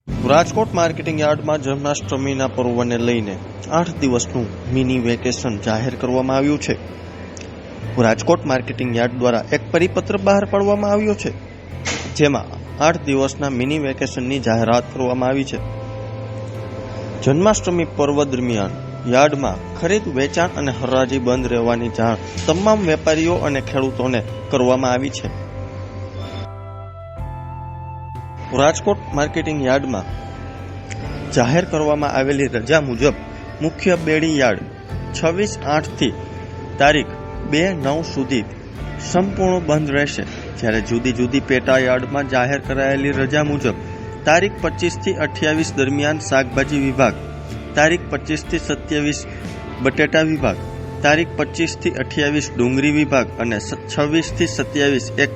Rajkot marketing યાર્ડમાં જન્માષ્ટમીના પર્વને લઈને 8 દિવસનું મિની વેકેશન જાહેર કરવામાં આવ્યું છે. રાજકોટ માર્કેટિંગ યાર્ડ દ્વારા એક પરિપત્ર બહાર પાડવામાં આવ્યો છે, જેમાં 8 દિવસના મિની વેકેશનની જાહેરાત કરવામાં આવી છે. જન્માષ્ટમી પર્વ દરમિયાન યાર્ડમાં ખરીદ, વેચાણ અને હરાજી બંધ રહેવાની જાણ તમામ વેપારીઓ અને ખેડૂતોને કરવામાં આવી છે. રાજકોટ માર્કેટિંગ યાર્ડમાં જાહેર કરવામાં આવેલી રજા મુજબ મુખ્ય બેડી યાર્ડ 26/8 થી તારીખ 2/9 સુધી સંપૂર્ણ બંધ રહેશે, જ્યારે જુદી જુદી પેટા યાર્ડમાં જાહેર કરાયેલી રજા મુજબ તારીખ 25 થી 28 દરમિયાન શાકભાજી વિભાગ, તારીખ 25 થી 27 બટેટા વિભાગ, તારીખ 25 થી 28 ડુંગળી વિભાગ અને 26 થી 27 એક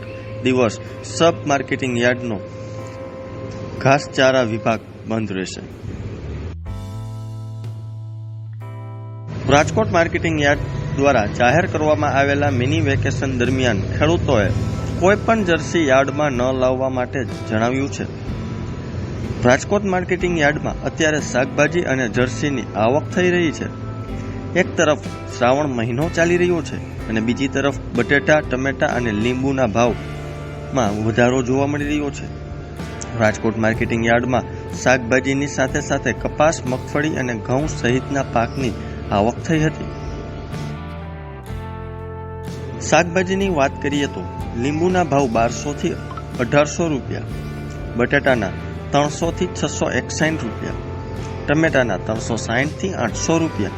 દિવસ સબ માર્કેટિંગ યાર્ડનો ઘાસચારા વિભાગ બંધ રહેશે. રાજકોટ માર્કેટિંગ યાર્ડ દ્વારા જાહેર કરવામાં આવેલા મિની વેકેશન દરમિયાન ખેડૂતોએ કોઈ પણ જર્સી યાર્ડમાં ન લાવવા માટે જણાવ્યું છે. રાજકોટ માર્કેટિંગ યાર્ડમાં અત્યારે શાકભાજી અને જર્સીની આવક થઈ રહી છે. એક તરફ શ્રાવણ મહિનો ચાલી રહ્યો છે અને બીજી તરફ બટેટા, ટમેટા અને લીંબુના ભાવમાં વધારો જોવા મળી રહ્યો છે. રાજકોટ માર્કેટિંગ યાર્ડમાં શાકભાજીની સાથે સાથે કપાસ, મગફળી અને ઘઉં સહિતના પાકની આવક થઈ હતી. શાકભાજીની વાત કરીએ તો લીંબુના ભાવ 1200 થી 1800 રૂપિયા, બટાટાના 300 થી 661 રૂપિયા, ટમેટાના 360 થી 800 રૂપિયા,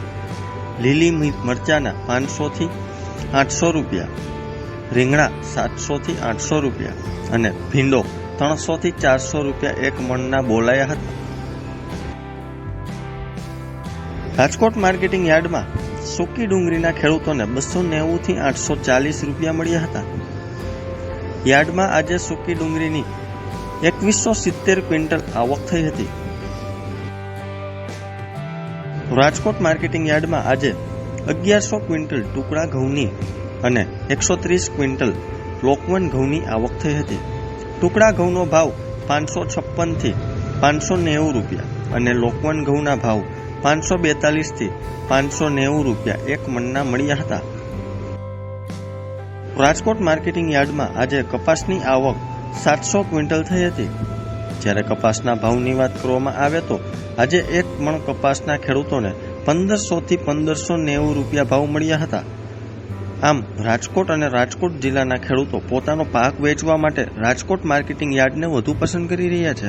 લીલી મરચાના 500 થી 800 રૂપિયા, રીંગણા 700 થી 800 રૂપિયા અને ભીંડો 300 થી 400 રૂપિયા એક મણના બોલાયા હતા. રાજકોટ માર્કેટિંગ યાર્ડમાં સૂકી ડુંગળીના ખેડૂતોને 290 થી 840 રૂપિયા મળ્યા હતા. યાર્ડમાં આજે સૂકી ડુંગળીની 2170 ક્વિન્ટલ આવક થઈ હતી. રાજકોટ માર્કેટિંગ યાર્ડમાં આજે 1100 ક્વિન્ટલ ટુકડા ઘઉંની અને 130 ક્વિન્ટલ લોકવન ઘઉંની આવક થઈ હતી. ટુકડા ઘઉંનો ભાવ 556 થી 590 રૂપિયા અને લોકવન ઘઉંના ભાવ 542 થી 590 રૂપિયા એક મણના મળ્યા હતા. રાજકોટ માર્કેટિંગ યાર્ડમાં આજે કપાસની આવક 700 ક્વિન્ટલ થઈ હતી. જ્યારે કપાસના ભાવની વાત કરવામાં આવે તો આજે એક મણ કપાસના ખેડૂતોને 1500 થી 1590 રૂપિયા ભાવ મળ્યા હતા. આમ રાજકોટ અને રાજકોટ જિલ્લાના ખેડૂતો પોતાનો પાક વેચવા માટે રાજકોટ માર્કેટિંગ યાર્ડને વધુ પસંદ કરી રહ્યા છે.